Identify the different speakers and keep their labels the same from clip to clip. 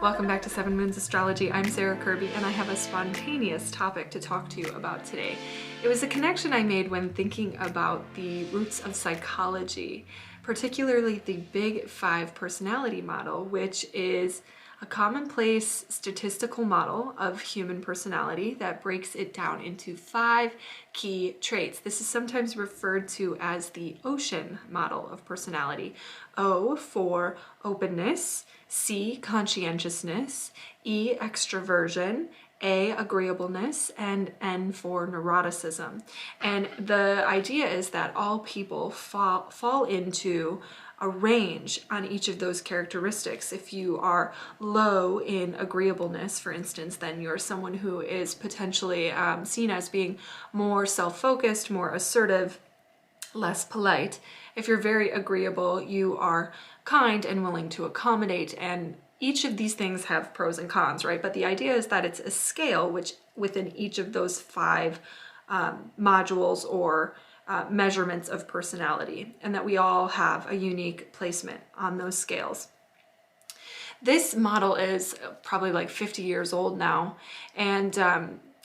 Speaker 1: Welcome back to 7 Moons Astrology. I'm Sarah Kirby and I have a spontaneous topic to talk to you about today. It was a connection I made when thinking about the roots of psychology, particularly the Big Five personality model, which is a commonplace statistical model of human personality that breaks it down into 5 key traits. This is sometimes referred to as the ocean model of personality. O for openness, C, conscientiousness, E, extroversion, A, agreeableness, and N for neuroticism. And the idea is that all people fall into a range on each of those characteristics. If you are low in agreeableness, for instance, then you're someone who is potentially seen as being more self-focused, more assertive, less polite. If you're very agreeable, you are kind and willing to accommodate, and each of these things have pros and cons, right? But the idea is that it's a scale which within each of those 5 modules or measurements of personality, and that we all have a unique placement on those scales. This model is probably like 50 years old now, and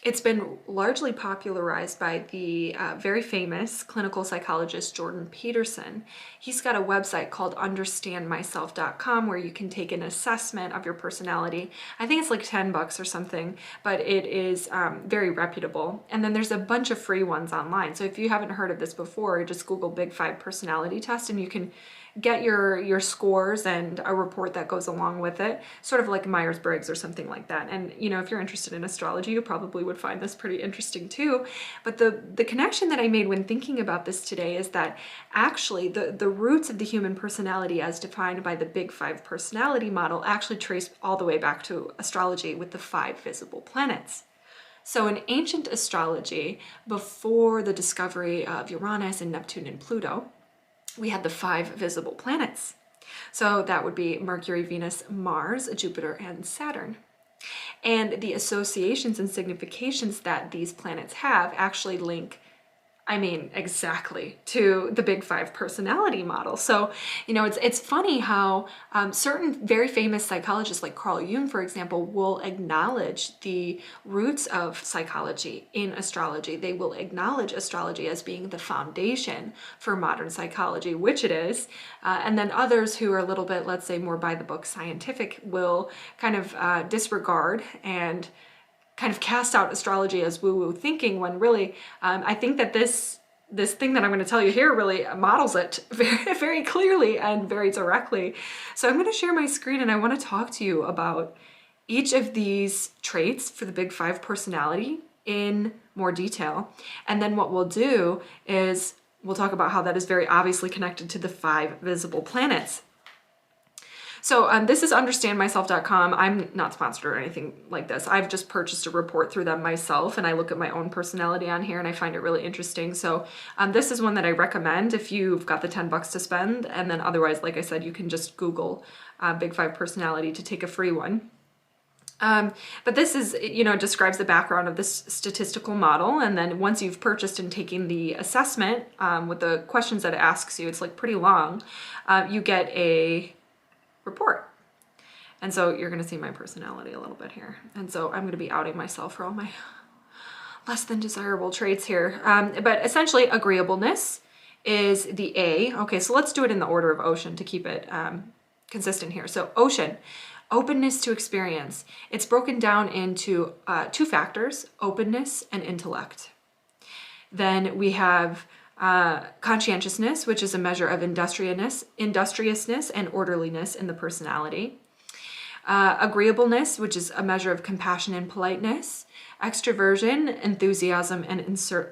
Speaker 1: it's been largely popularized by the very famous clinical psychologist Jordan Peterson. He's got a website called understandmyself.com where you can take an assessment of your personality. I think it's like $10 or something, but it is very reputable. And then there's a bunch of free ones online. So if you haven't heard of this before, just Google Big Five personality test and you can get your scores and a report that goes along with it, sort of like Myers-Briggs or something like that. And you know, if you're interested in astrology, you probably would find this pretty interesting too. But the connection that I made when thinking about this today is that actually the roots of the human personality as defined by the Big Five personality model actually trace all the way back to astrology with the 5 visible planets. So in ancient astrology, before the discovery of Uranus and Neptune and Pluto, we had the 5 visible planets. So that would be Mercury, Venus, Mars, Jupiter, and Saturn. And the associations and significations that these planets have actually link, exactly to the Big Five personality model. So, you know, it's funny how certain very famous psychologists like Carl Jung, for example, will acknowledge the roots of psychology in astrology. They will acknowledge astrology as being the foundation for modern psychology, which it is. And then others who are a little bit, let's say, more by the book scientific will kind of disregard and kind of cast out astrology as woo-woo thinking, when really I think that this thing that I'm going to tell you here really models it very, very clearly and very directly. So I'm going to share my screen and I want to talk to you about each of these traits for the Big Five personality in more detail. And then what we'll do is we'll talk about how that is very obviously connected to the 5 visible planets. So this is understandmyself.com. I'm not sponsored or anything like this. I've just purchased a report through them myself, and I look at my own personality on here and I find it really interesting. So this is one that I recommend if you've got the $10 to spend, and then otherwise, like I said, you can just Google Big Five personality to take a free one. But this is, you know, describes the background of this statistical model, and then once you've purchased and taken the assessment with the questions that it asks you, it's like pretty long, you get a report. And so you're going to see my personality a little bit here. And so I'm going to be outing myself for all my less than desirable traits here. But essentially agreeableness is the A. Okay, so let's do it in the order of ocean to keep it consistent here. So ocean, openness to experience. It's broken down into 2 factors, openness and intellect. Then we have conscientiousness, which is a measure of industriousness and orderliness in the personality. Agreeableness, which is a measure of compassion and politeness. Extroversion, enthusiasm and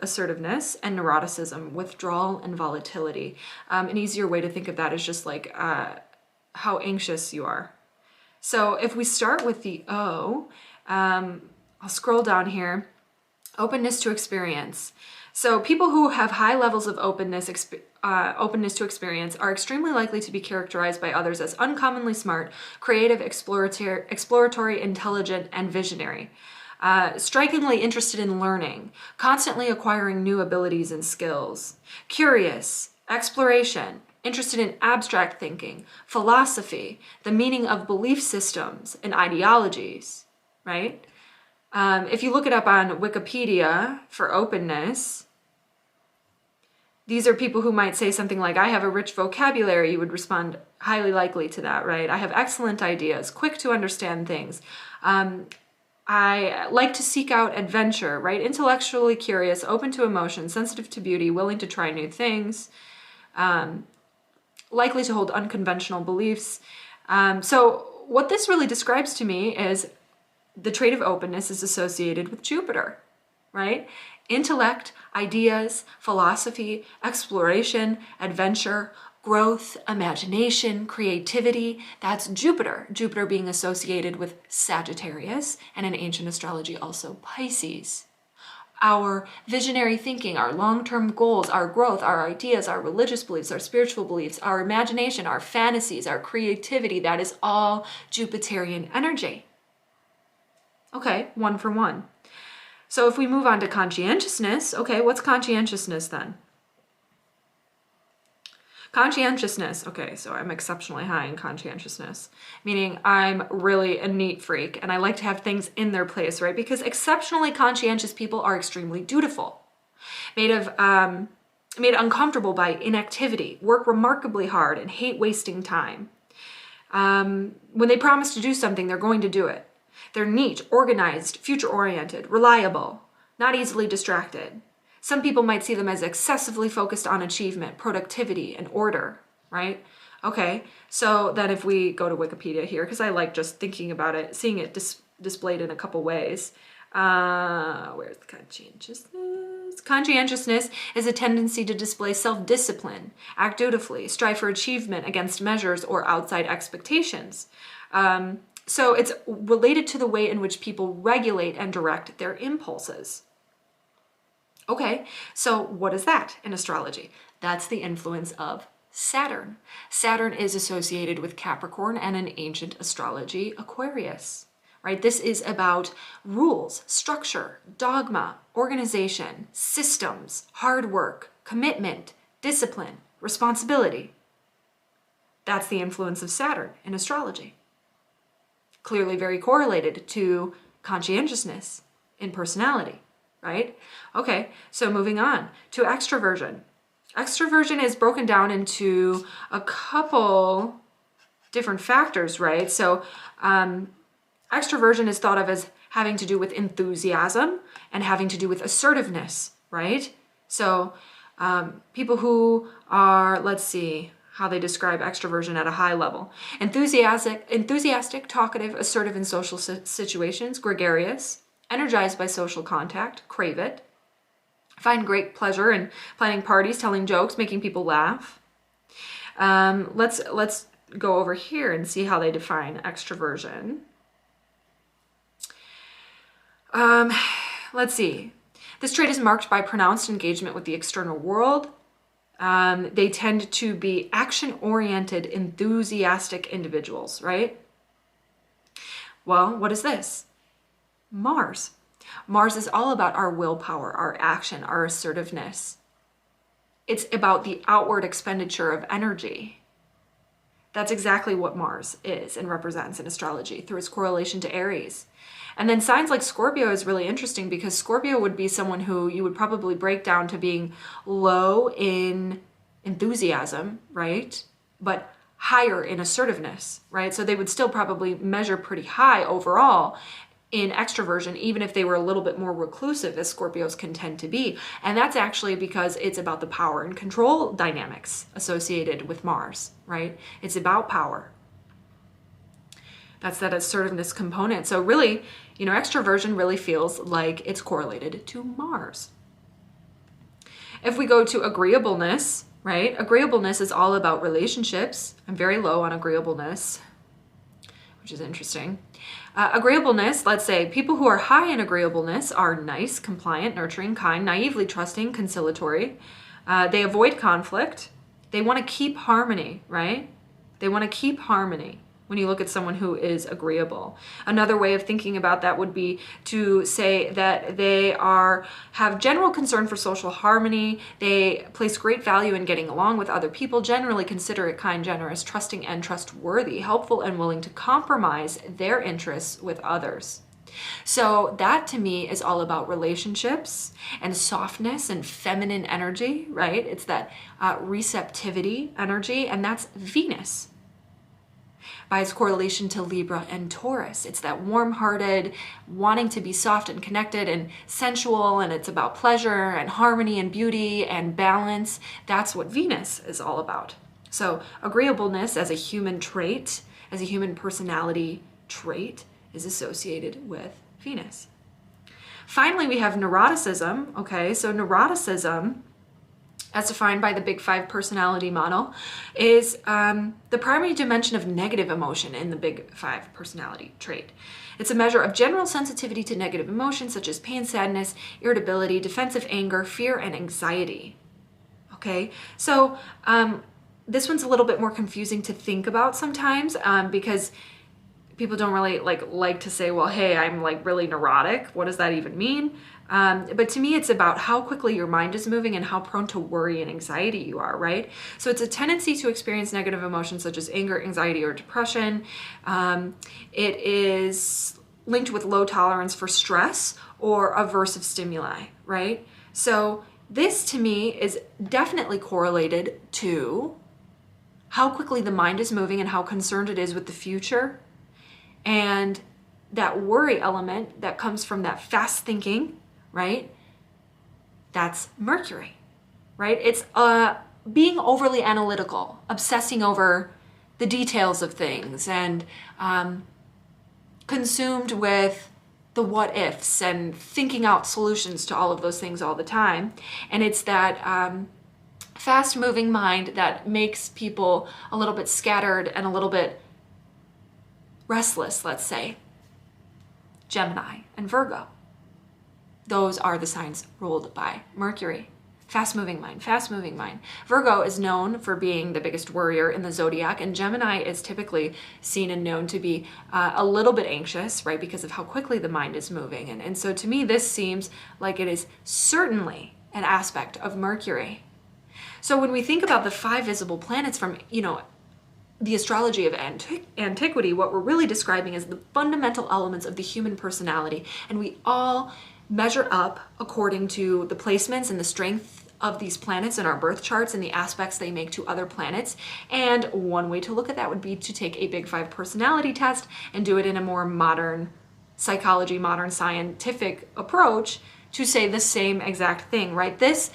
Speaker 1: assertiveness. And neuroticism, withdrawal and volatility. An easier way to think of that is just like how anxious you are. So if we start with the O, I'll scroll down here. Openness to experience. So people who have high levels of openness to experience are extremely likely to be characterized by others as uncommonly smart, creative, exploratory, intelligent, and visionary. Strikingly interested in learning, constantly acquiring new abilities and skills. Curious, exploration, interested in abstract thinking, philosophy, the meaning of belief systems and ideologies, right? If you look it up on Wikipedia for openness, these are people who might say something like, I have a rich vocabulary. You would respond highly likely to that, right? I have excellent ideas, quick to understand things. I like to seek out adventure, right? Intellectually curious, open to emotion, sensitive to beauty, willing to try new things, likely to hold unconventional beliefs. So what this really describes to me is the trait of openness is associated with Jupiter, right? Intellect, ideas, philosophy, exploration, adventure, growth, imagination, creativity. That's Jupiter. Jupiter being associated with Sagittarius, and in ancient astrology also Pisces. Our visionary thinking, our long-term goals, our growth, our ideas, our religious beliefs, our spiritual beliefs, our imagination, our fantasies, our creativity, that is all Jupiterian energy. Okay, one for one. So if we move on to conscientiousness, okay, what's conscientiousness then? Conscientiousness, okay, so I'm exceptionally high in conscientiousness, meaning I'm really a neat freak and I like to have things in their place, right? Because exceptionally conscientious people are extremely dutiful, made uncomfortable by inactivity, work remarkably hard and hate wasting time. When they promise to do something, they're going to do it. They're neat, organized, future-oriented, reliable, not easily distracted. Some people might see them as excessively focused on achievement, productivity, and order, right? Okay, so then if we go to Wikipedia here, because I like just thinking about it, seeing it displayed in a couple ways. Where's the conscientiousness? Conscientiousness is a tendency to display self-discipline, act dutifully, strive for achievement against measures or outside expectations. So it's related to the way in which people regulate and direct their impulses. Okay, so what is that in astrology? That's the influence of Saturn. Saturn is associated with Capricorn and in ancient astrology, Aquarius, right? This is about rules, structure, dogma, organization, systems, hard work, commitment, discipline, responsibility. That's the influence of Saturn in astrology. Clearly very correlated to conscientiousness in personality, right? Okay, so moving on to extroversion. Extroversion is broken down into a couple different factors, right? So extroversion is thought of as having to do with enthusiasm and having to do with assertiveness, right? So people who are, let's see, how they describe extroversion at a high level. Enthusiastic, talkative, assertive in social situations, gregarious, energized by social contact, crave it, find great pleasure in planning parties, telling jokes, making people laugh. Let's go over here and see how they define extroversion. Let's see. This trait is marked by pronounced engagement with the external world. They tend to be action-oriented, enthusiastic individuals, right? Well, what is this? Mars. Mars is all about our willpower, our action, our assertiveness. It's about the outward expenditure of energy. That's exactly what Mars is and represents in astrology through its correlation to Aries. And then signs like Scorpio is really interesting because Scorpio would be someone who you would probably break down to being low in enthusiasm, right? But higher in assertiveness, right? So they would still probably measure pretty high overall in extroversion, even if they were a little bit more reclusive, as Scorpios can tend to be. And that's actually because it's about the power and control dynamics associated with Mars, right? It's about power. That's that assertiveness component. So really, extroversion really feels like it's correlated to Mars. If we go to agreeableness, right? Agreeableness is all about relationships. I'm very low on agreeableness, which is interesting. Agreeableness, let's say people who are high in agreeableness are nice, compliant, nurturing, kind, naively trusting, conciliatory. They avoid conflict. They want to keep harmony, right? They want to keep harmony. when you look at someone who is agreeable. Another way of thinking about that would be to say that they have general concern for social harmony, they place great value in getting along with other people, generally considerate, kind, generous, trusting, and trustworthy, helpful, and willing to compromise their interests with others. So that to me is all about relationships and softness and feminine energy, right? It's that receptivity energy, and that's Venus by its correlation to Libra and Taurus. It's that warm-hearted, wanting to be soft and connected and sensual, and it's about pleasure and harmony and beauty and balance. That's what Venus is all about. So agreeableness as a human trait, as a human personality trait, is associated with Venus. Finally, we have neuroticism. Okay, so neuroticism, as defined by the Big Five personality model, is the primary dimension of negative emotion in the Big Five personality trait. It's a measure of general sensitivity to negative emotions such as pain, sadness, irritability, defensive anger, fear, and anxiety. Okay, so this one's a little bit more confusing to think about sometimes because people don't really like to say, well, hey, I'm like really neurotic. What does that even mean? But to me, it's about how quickly your mind is moving and how prone to worry and anxiety you are, right? So it's a tendency to experience negative emotions such as anger, anxiety, or depression. It is linked with low tolerance for stress or aversive stimuli, right? So this to me is definitely correlated to how quickly the mind is moving and how concerned it is with the future. And that worry element that comes from that fast thinking, right? That's Mercury, right? It's being overly analytical, obsessing over the details of things, and consumed with the what ifs and thinking out solutions to all of those things all the time. And it's that fast moving mind that makes people a little bit scattered and a little bit restless, let's say. Gemini and Virgo. Those are the signs ruled by Mercury. Fast-moving mind, fast-moving mind. Virgo is known for being the biggest worrier in the zodiac, and Gemini is typically seen and known to be a little bit anxious, right, because of how quickly the mind is moving. And so to me, this seems like it is certainly an aspect of Mercury. So when we think about the 5 visible planets from, the astrology of antiquity, what we're really describing is the fundamental elements of the human personality, and we all measure up according to the placements and the strength of these planets in our birth charts and the aspects they make to other planets. And one way to look at that would be to take a Big Five personality test and do it in a more modern psychology, modern scientific approach to say the same exact thing, right? This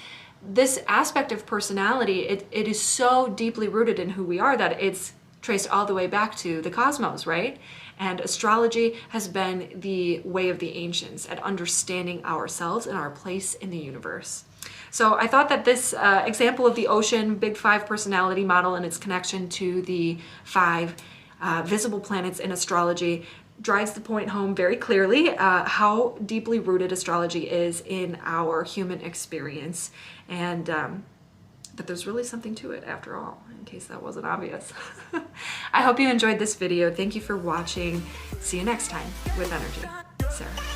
Speaker 1: aspect of personality, it is so deeply rooted in who we are that it's traced all the way back to the cosmos, right? And astrology has been the way of the ancients at understanding ourselves and our place in the universe. So I thought that this example of the ocean Big Five personality model and its connection to the 5 visible planets in astrology drives the point home very clearly how deeply rooted astrology is in our human experience, and that there's really something to it after all, in case that wasn't obvious. I hope you enjoyed this video. Thank you for watching. See you next time with Energy. Sarah.